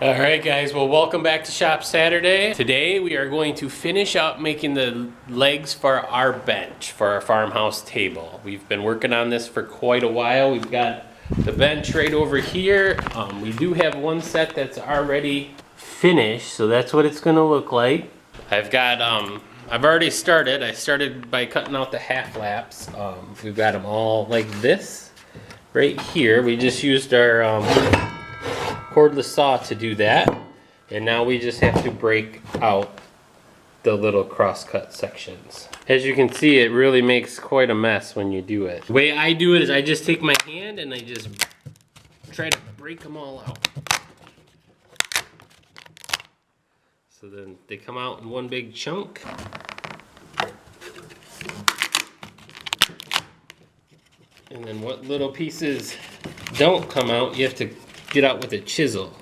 Alright guys, well welcome back to Shop Saturday. Today we are going to finish up making the legs for our bench, for our farmhouse table. We've been working on this for quite a while. We've got the bench right over here. We do have one set that's already finished, so that's what it's going to look like. I've already started. I started by cutting out the half-laps. We've got them all like this right here. We just used our cordless saw to do that, and now we just have to break out the little cross-cut sections. As you can see, it really makes quite a mess when you do it. The way I do it is I just take my hand and I just try to break them all out. So then they come out in one big chunk. And then what little pieces don't come out, you have to get out with a chisel.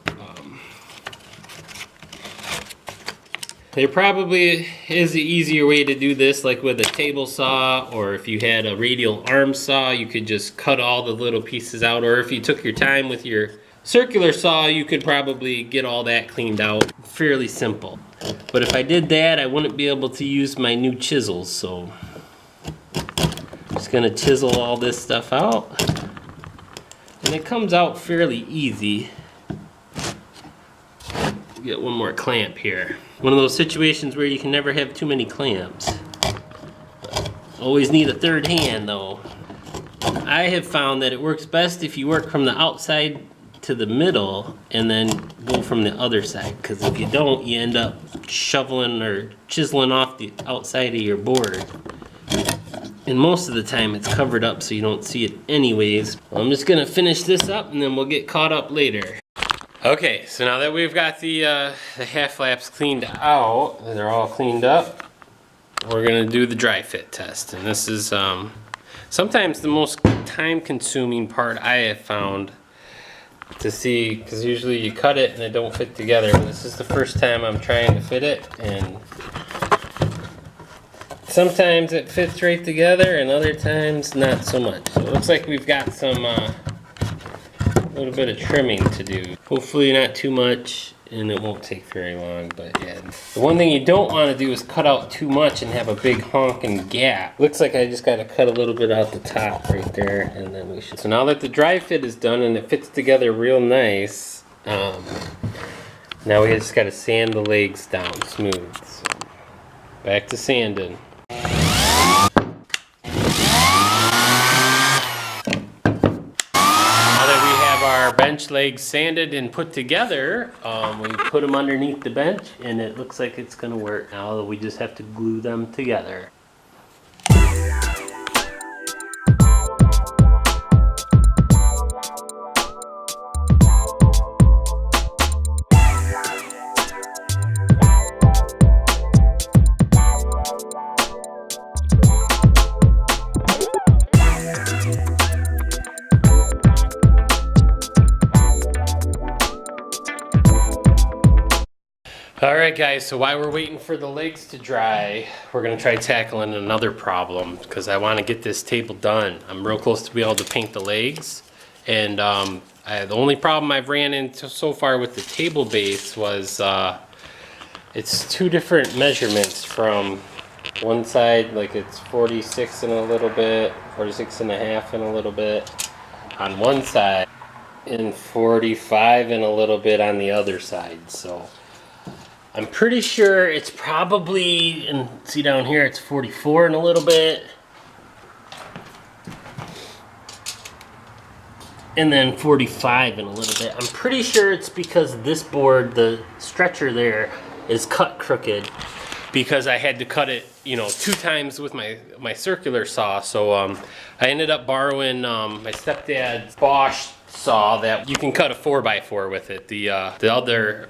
There probably is an easier way to do this, like with a table saw, or if you had a radial arm saw, you could just cut all the little pieces out, or if you took your time with your circular saw, you could probably get all that cleaned out. Fairly simple. But if I did that, I wouldn't be able to use my new chisels, so I'm just gonna chisel all this stuff out. And it comes out fairly easy. Get one more clamp here. One of those situations where you can never have too many clamps. Always need a third hand though. I have found that it works best if you work from the outside to the middle and then go from the other side, because if you don't, you end up shoveling or chiseling off the outside of your board. And most of the time it's covered up so you don't see it anyways. Well, I'm just gonna finish this up and then we'll get caught up later. Okay, so now that we've got the half-laps cleaned out, they're all cleaned up, we're gonna do the dry fit test. And this is sometimes the most time-consuming part I have found to see, because usually you cut it and it don't fit together. But this is the first time I'm trying to fit it, and sometimes it fits right together and other times not so much. So it looks like we've got some little bit of trimming to do. Hopefully not too much, and it won't take very long, but yeah. The one thing you don't want to do is cut out too much and have a big honking gap. Looks like I just got to cut a little bit out the top right there, and then we should. So now that the dry fit is done and it fits together real nice, now we just got to sand the legs down smooth. So back to sanding. Bench legs sanded and put together, we put them underneath the bench and it looks like it's gonna work. Now we just have to glue them together. Alright guys, so while we're waiting for the legs to dry, we're going to try tackling another problem, because I want to get this table done. I'm real close to be able to paint the legs, and the only problem I've ran into so far with the table base was it's two different measurements from one side, like it's 46 and a little bit, 46 and a half and a little bit on one side, and 45 and a little bit on the other side. So I'm pretty sure it's probably, and see down here, it's 44 and a little bit. And then 45 and a little bit. I'm pretty sure it's because this board, the stretcher there, is cut crooked, because I had to cut it, you know, 2 times with my circular saw. So I ended up borrowing my stepdad's Bosch saw that you can cut a 4x4 with it. The other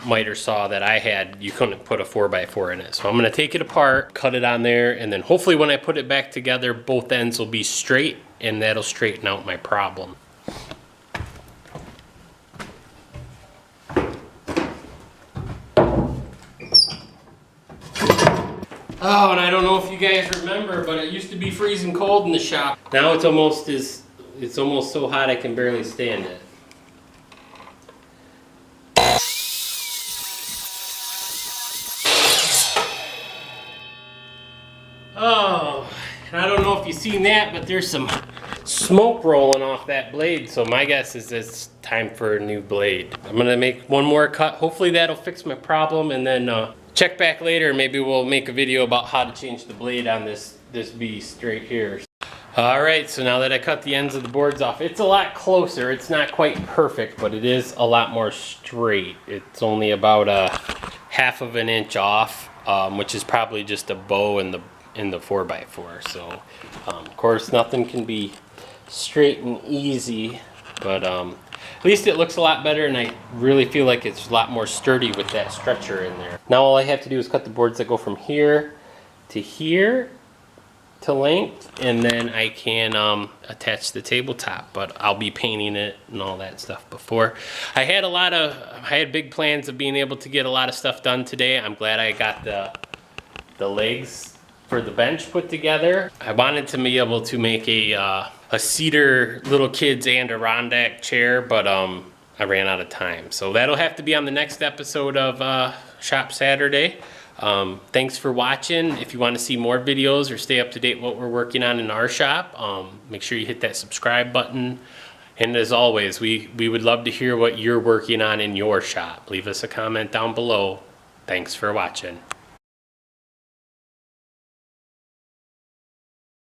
miter saw that I had, you couldn't put a 4x4 in it. So I'm gonna take it apart, cut it on there, and then hopefully when I put it back together, both ends will be straight, and that'll straighten out my problem. Oh, and I don't know if you guys remember, but it used to be freezing cold in the shop. Now it's almost so hot I can barely stand it. if you've seen that, but there's some smoke rolling off that blade, so my guess is it's time for a new blade. I'm gonna make one more cut. Hopefully that'll fix my problem, and then check back later. Maybe we'll make a video about how to change the blade on this beast right here. All right, so now that I cut the ends of the boards off, it's a lot closer. It's not quite perfect, but it is a lot more straight. It's only about a 1/2 inch off, which is probably just a bow in the 4x4. So, of course, nothing can be straight and easy, but at least it looks a lot better, and I really feel like it's a lot more sturdy with that stretcher in there. Now all I have to do is cut the boards that go from here to length, and then I can attach the tabletop, but I'll be painting it and all that stuff before. I had big plans of being able to get a lot of stuff done today. I'm glad I got the legs for the bench put together. I wanted to be able to make a cedar little kids Adirondack chair, but I ran out of time. So that'll have to be on the next episode of Shop Saturday. Thanks for watching. If you want to see more videos or stay up to date what we're working on in our shop, make sure you hit that subscribe button. And as always, we would love to hear what you're working on in your shop. Leave us a comment down below. Thanks for watching.